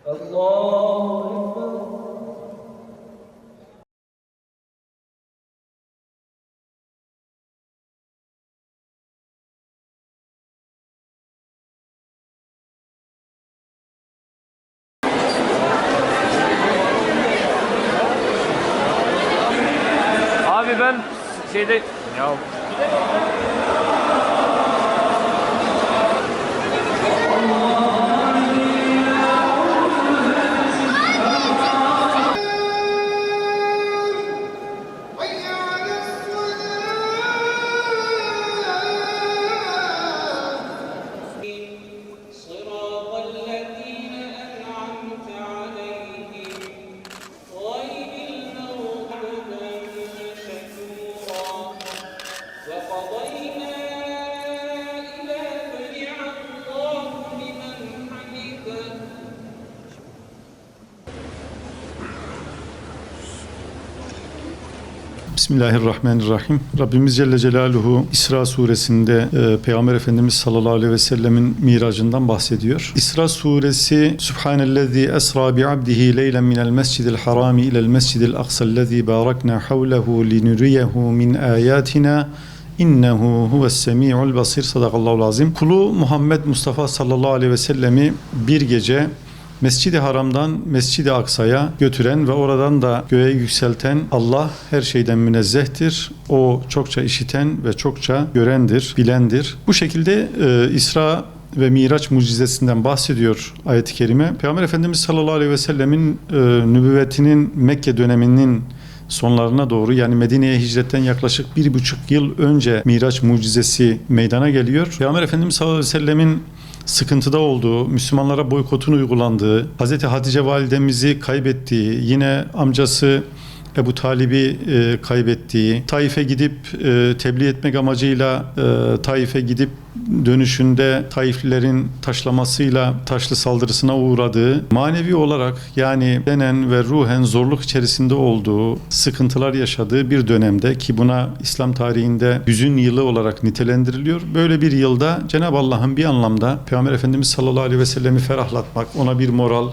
الله أكبر. Abi ben şeyde ya صراط الذين أنعمت عليهم غير المغضوب عليهم شكورا وقضينا إلى سمع الله لمن حمده. Bismillahirrahmanirrahim. Rabbimiz Celle Celaluhu İsra suresinde Peygamber Efendimiz sallallahu aleyhi ve sellemin miracından bahsediyor. İsra suresi Subhanellezi esra bi abdihi leylen minel mescidil harami ilel mescidil aksallezi barakna havlehu linuriyehu min ayatina İnnehu huves semi'ul basir. Sadakallahu azim. Kulu Muhammed Mustafa sallallahu aleyhi ve sellemi bir gece Mescid-i Haram'dan Mescid-i Aksa'ya götüren ve oradan da göğe yükselten Allah her şeyden münezzehtir. O çokça işiten ve çokça görendir, bilendir. Bu şekilde İsra ve Miraç mucizesinden bahsediyor ayet-i kerime. Peygamber Efendimiz sallallahu aleyhi ve sellemin nübüvvetinin Mekke döneminin sonlarına doğru, yani Medine'ye hicretten yaklaşık 1,5 yıl önce Miraç mucizesi meydana geliyor. Peygamber Efendimiz sallallahu aleyhi ve sellemin sıkıntıda olduğu, Müslümanlara boykotun uygulandığı, Hazreti Hatice validemizi kaybettiği, yine amcası Ebu Talib'i kaybettiği, Taif'e gidip tebliğ etmek amacıyla Taif'e gidip dönüşünde Taiflilerin taşlamasıyla taşlı saldırısına uğradığı, manevi olarak yani bedenen ve ruhen zorluk içerisinde olduğu, sıkıntılar yaşadığı bir dönemde, ki buna İslam tarihinde hüzün yılı olarak nitelendiriliyor. Böyle bir yılda Cenab-ı Allah'ın bir anlamda Peygamber Efendimiz sallallahu aleyhi ve sellemi ferahlatmak, ona bir moral,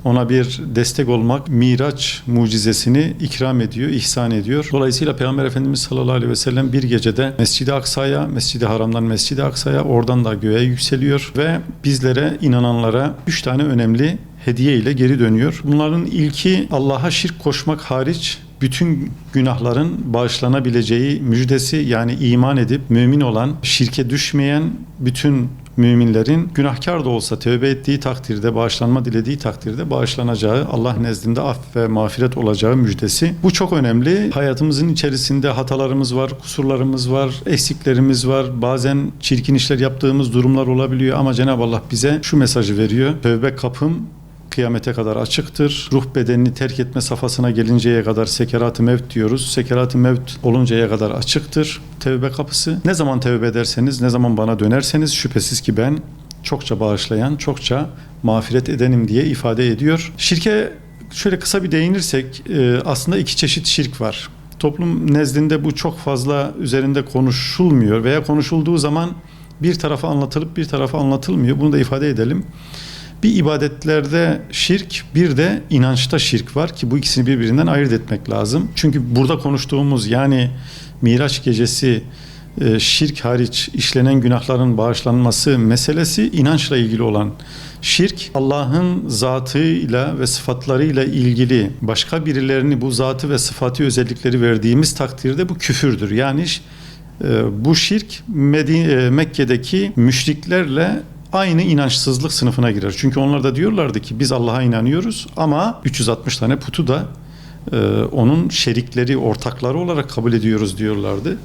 ona bir destek olmak, Miraç mucizesini ikram ediyor, ihsan ediyor. Dolayısıyla Peygamber Efendimiz sallallahu aleyhi ve sellem bir gecede Mescid-i Aksa'ya, Mescid-i Haram'dan Mescid-i Aksa'ya, oradan da göğe yükseliyor ve bizlere, inananlara 3 tane önemli hediye ile geri dönüyor. Bunların ilki, Allah'a şirk koşmak hariç bütün günahların bağışlanabileceği müjdesi, yani iman edip mümin olan, şirke düşmeyen bütün müminlerin günahkar da olsa tövbe ettiği takdirde, bağışlanma dilediği takdirde bağışlanacağı, Allah nezdinde af ve mağfiret olacağı müjdesi. Bu çok önemli. Hayatımızın içerisinde hatalarımız var, kusurlarımız var, eksiklerimiz var. Bazen çirkin işler yaptığımız durumlar olabiliyor ama Cenab-ı Allah bize şu mesajı veriyor: tövbe kapım kıyamete kadar açıktır. Ruh bedenini terk etme safhasına gelinceye kadar sekerat-ı mevt diyoruz. Sekerat-ı mevt oluncaya kadar açıktır tevbe kapısı. Ne zaman tevbe ederseniz, ne zaman bana dönerseniz şüphesiz ki ben çokça bağışlayan, çokça mağfiret edenim diye ifade ediyor. Şirke şöyle kısa bir değinirsek, aslında 2 çeşit şirk var. Toplum nezdinde bu çok fazla üzerinde konuşulmuyor veya konuşulduğu zaman bir tarafa anlatılıp bir tarafa anlatılmıyor. Bunu da ifade edelim. Bir ibadetlerde şirk, bir de inançta şirk var ki bu ikisini birbirinden ayırt etmek lazım. Çünkü burada konuştuğumuz, yani Miraç gecesi şirk hariç işlenen günahların bağışlanması meselesi inançla ilgili olan şirk. Allah'ın zatıyla ve sıfatlarıyla ilgili başka birilerini bu zatı ve sıfatı özellikleri verdiğimiz takdirde bu küfürdür. Yani bu şirk Mekke'deki müşriklerle aynı inançsızlık sınıfına girer. Çünkü onlar da diyorlardı ki biz Allah'a inanıyoruz ama 360 tane putu da onun şerikleri, ortakları olarak kabul ediyoruz diyorlardı.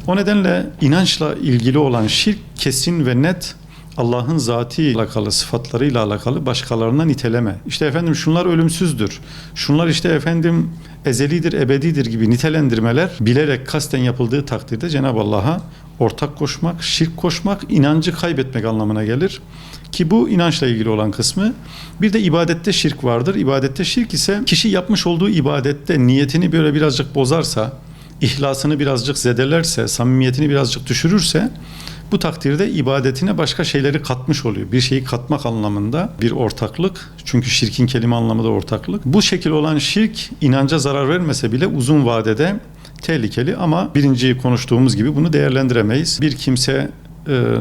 O nedenle inançla ilgili olan şirk kesin ve net, Allah'ın zatıyla alakalı, sıfatlarıyla alakalı başkalarına niteleme. İşte efendim şunlar ölümsüzdür, şunlar işte efendim ezelidir, ebedidir gibi nitelendirmeler bilerek kasten yapıldığı takdirde Cenab-ı Allah'a ortak koşmak, şirk koşmak, inancı kaybetmek anlamına gelir. Ki bu inançla ilgili olan kısmı. Bir de ibadette şirk vardır. İbadette şirk ise kişi yapmış olduğu ibadette niyetini böyle birazcık bozarsa, ihlasını birazcık zedelerse, samimiyetini birazcık düşürürse Bu takdirde ibadetine başka şeyleri katmış oluyor. Bir şeyi katmak anlamında bir ortaklık. Çünkü şirkin kelime anlamı da ortaklık. Bu şekil olan şirk inanca zarar vermese bile uzun vadede tehlikeli, ama birinci konuştuğumuz gibi bunu değerlendiremeyiz. Bir kimse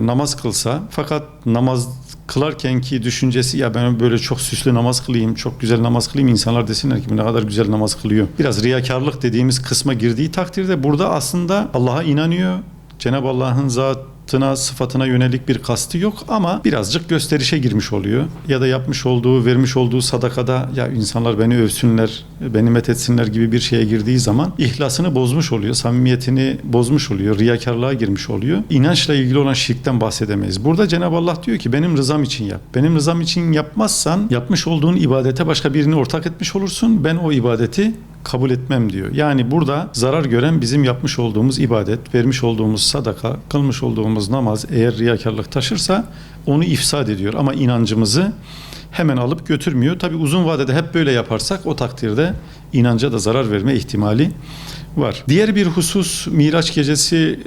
namaz kılsa fakat namaz kılarkenki düşüncesi, ya ben böyle çok süslü namaz kılayım, çok güzel namaz kılayım, insanlar desinler ki bu ne kadar güzel namaz kılıyor. Biraz riyakarlık dediğimiz kısma girdiği takdirde burada aslında Allah'a inanıyor. Cenab-ı Allah'ın zatına, sıfatına yönelik bir kastı yok ama birazcık gösterişe girmiş oluyor. Ya da yapmış olduğu, vermiş olduğu sadakada ya insanlar beni övsünler, beni methetsinler gibi bir şeye girdiği zaman ihlasını bozmuş oluyor, samimiyetini bozmuş oluyor, riyakarlığa girmiş oluyor. İnançla ilgili olan şirkten bahsedemeyiz. Burada Cenab-ı Allah diyor ki benim rızam için yap. Benim rızam için yapmazsan yapmış olduğun ibadete başka birini ortak etmiş olursun. Ben o ibadeti kabul etmem diyor. Yani burada zarar gören bizim yapmış olduğumuz ibadet, vermiş olduğumuz sadaka, kılmış olduğumuz namaz eğer riyakarlık taşırsa onu ifsad ediyor. Ama inancımızı hemen alıp götürmüyor. Tabi uzun vadede hep böyle yaparsak o takdirde inanca da zarar verme ihtimali var. Diğer bir husus, Miraç gecesi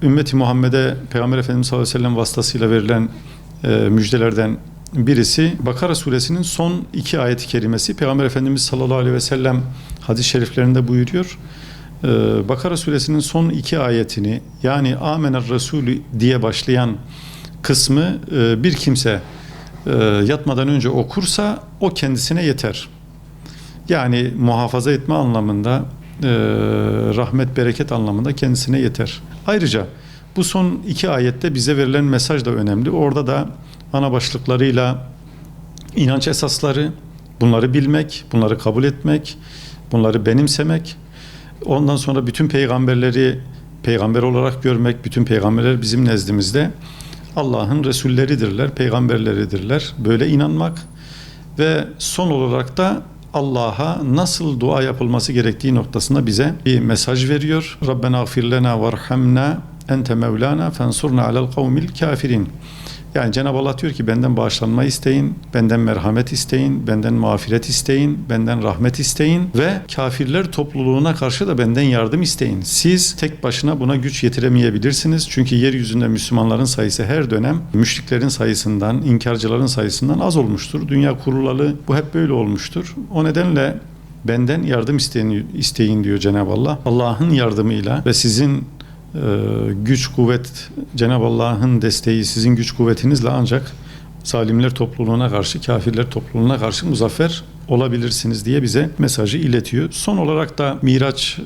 ümmeti Muhammed'e Peygamber Efendimiz sallallahu aleyhi ve sellem vasıtasıyla verilen müjdelerden birisi Bakara suresinin son 2 ayet-i kerimesi. Peygamber Efendimiz sallallahu aleyhi ve sellem hadis-i şeriflerinde buyuruyor. Bakara suresinin son 2 ayetini, yani Amener Resulü diye başlayan kısmı bir kimse yatmadan önce okursa o kendisine yeter. Yani muhafaza etme anlamında, rahmet, bereket anlamında kendisine yeter. Ayrıca bu son 2 ayette bize verilen mesaj da önemli. Orada da ana başlıklarıyla inanç esasları, bunları bilmek, bunları kabul etmek, bunları benimsemek, ondan sonra bütün peygamberleri peygamber olarak görmek, bütün peygamberler bizim nezdimizde Allah'ın Resulleridirler, peygamberleridirler. Böyle inanmak ve son olarak da Allah'a nasıl dua yapılması gerektiği noktasında bize bir mesaj veriyor. Rabbena gfir lena varhamna ente mevlana fensurna alel kavmil kafirin. Yani Cenab-ı Allah diyor ki benden bağışlanma isteyin, benden merhamet isteyin, benden mağfiret isteyin, benden rahmet isteyin ve kafirler topluluğuna karşı da benden yardım isteyin. Siz tek başına buna güç yetiremeyebilirsiniz. Çünkü yeryüzünde Müslümanların sayısı her dönem müşriklerin sayısından, inkarcıların sayısından az olmuştur. Dünya kurulalı bu hep böyle olmuştur. O nedenle benden yardım isteyin diyor Cenab-ı Allah. Allah'ın yardımıyla ve sizin güç kuvvet, Cenab-ı Allah'ın desteği sizin güç kuvvetinizle ancak zalimler topluluğuna karşı, kafirler topluluğuna karşı muzaffer olabilirsiniz diye bize mesajı iletiyor. Son olarak da Miraç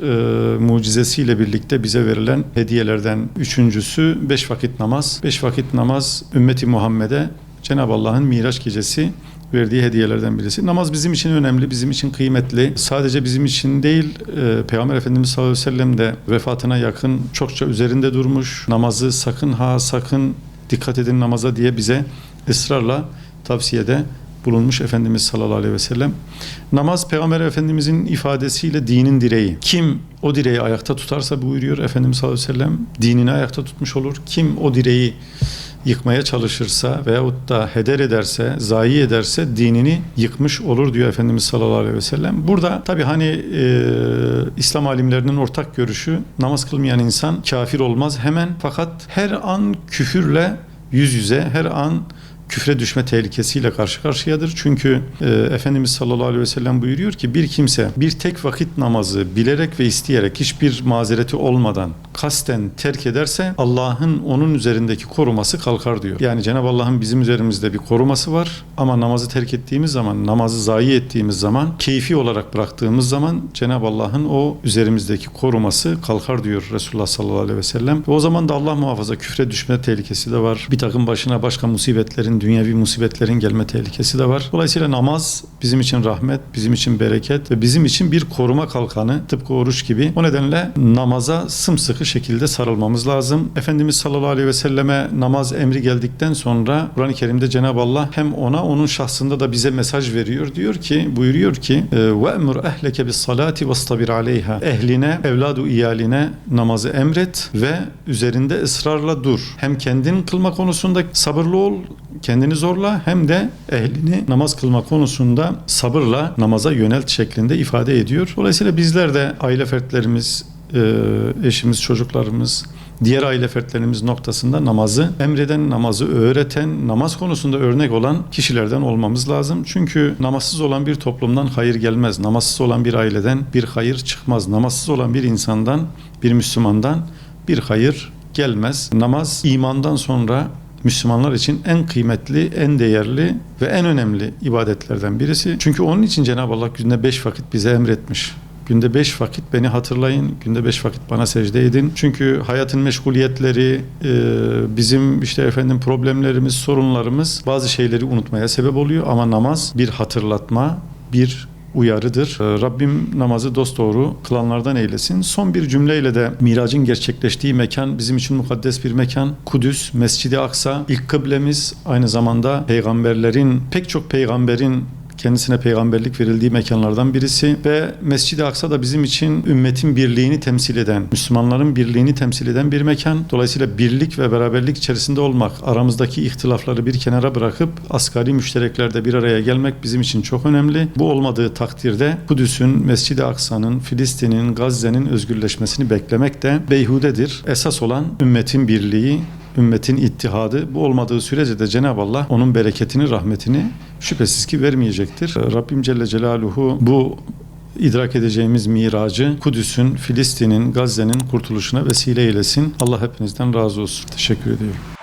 mucizesiyle birlikte bize verilen hediyelerden üçüncüsü 5 vakit namaz. 5 vakit namaz ümmeti Muhammed'e Cenab-ı Allah'ın Miraç gecesi verdiği hediyelerden birisi. Namaz bizim için önemli, bizim için kıymetli. Sadece bizim için değil, Peygamber Efendimiz sallallahu aleyhi ve sellem de vefatına yakın çokça üzerinde durmuş. Namazı sakın ha sakın dikkat edin namaza diye bize ısrarla tavsiyede bulunmuş Efendimiz sallallahu aleyhi ve sellem. Namaz Peygamber Efendimizin ifadesiyle dinin direği. Kim o direği ayakta tutarsa buyuruyor Efendimiz sallallahu aleyhi ve sellem dinini ayakta tutmuş olur. Kim o direği yıkmaya çalışırsa veyahut da heder ederse, zayi ederse dinini yıkmış olur diyor Efendimiz sallallahu aleyhi ve sellem. Burada tabi hani İslam alimlerinin ortak görüşü namaz kılmayan insan kafir olmaz hemen, fakat her an küfürle yüz yüze, her an küfre düşme tehlikesiyle karşı karşıyadır. Çünkü Efendimiz sallallahu aleyhi ve sellem buyuruyor ki bir kimse bir tek vakit namazı bilerek ve isteyerek hiçbir mazereti olmadan kasten terk ederse Allah'ın onun üzerindeki koruması kalkar diyor. Yani Cenab-ı Allah'ın bizim üzerimizde bir koruması var ama namazı terk ettiğimiz zaman, namazı zayi ettiğimiz zaman, keyfi olarak bıraktığımız zaman Cenab-ı Allah'ın o üzerimizdeki koruması kalkar diyor Resulullah sallallahu aleyhi ve sellem. Ve o zaman da Allah muhafaza küfre düşme tehlikesi de var. Bir takım başına başka musibetlerin, dünyevi musibetlerin gelme tehlikesi de var. Dolayısıyla namaz bizim için rahmet, bizim için bereket ve bizim için bir koruma kalkanı, tıpkı oruç gibi. O nedenle namaza sımsıkı şekilde sarılmamız lazım. Efendimiz sallallahu aleyhi ve selleme namaz emri geldikten sonra Kur'an-ı Kerim'de Cenab-ı Allah hem ona, onun şahsında da bize mesaj veriyor. Buyuruyor ki وَاَمُرْ اَهْلَكَ بِالصَّلَاةِ وَاسْتَبِرْ عَلَيْهَا. Ehline, evladu iyaline namazı emret ve üzerinde ısrarla dur. Hem kendin kılma konusunda sabırlı ol, kendini zorla, hem de ehlini namaz kılma konusunda sabırla namaza yönelt şeklinde ifade ediyor. Dolayısıyla bizler de aile fertlerimiz, eşimiz, çocuklarımız, diğer aile fertlerimiz noktasında namazı emreden, namazı öğreten, namaz konusunda örnek olan kişilerden olmamız lazım. Çünkü namazsız olan bir toplumdan hayır gelmez. Namazsız olan bir aileden bir hayır çıkmaz. Namazsız olan bir insandan, bir Müslümandan bir hayır gelmez. Namaz imandan sonra Müslümanlar için en kıymetli, en değerli ve en önemli ibadetlerden birisi. Çünkü onun için Cenab-ı Allah günde 5 vakit bize emretmiş. Günde 5 vakit beni hatırlayın, günde 5 vakit bana secde edin. Çünkü hayatın meşguliyetleri, bizim problemlerimiz, sorunlarımız bazı şeyleri unutmaya sebep oluyor. Ama namaz bir hatırlatma, bir uyarıdır. Rabbim namazı dosdoğru kılanlardan eylesin. Son bir cümleyle de Miracın gerçekleştiği mekan bizim için mukaddes bir mekan. Kudüs, Mescid-i Aksa, ilk kıblemiz, aynı zamanda pek çok peygamberin kendisine peygamberlik verildiği mekanlardan birisi ve Mescid-i Aksa da bizim için ümmetin birliğini temsil eden, Müslümanların birliğini temsil eden bir mekan. Dolayısıyla birlik ve beraberlik içerisinde olmak, aramızdaki ihtilafları bir kenara bırakıp asgari müştereklerde bir araya gelmek bizim için çok önemli. Bu olmadığı takdirde Kudüs'ün, Mescid-i Aksa'nın, Filistin'in, Gazze'nin özgürleşmesini beklemek de beyhudedir. Esas olan ümmetin birliği, ümmetin ittihadı. Bu olmadığı sürece de Cenab-ı Allah onun bereketini, rahmetini şüphesiz ki vermeyecektir. Rabbim Celle Celaluhu bu idrak edeceğimiz miracı Kudüs'ün, Filistin'in, Gazze'nin kurtuluşuna vesile eylesin. Allah hepinizden razı olsun. Teşekkür ediyorum.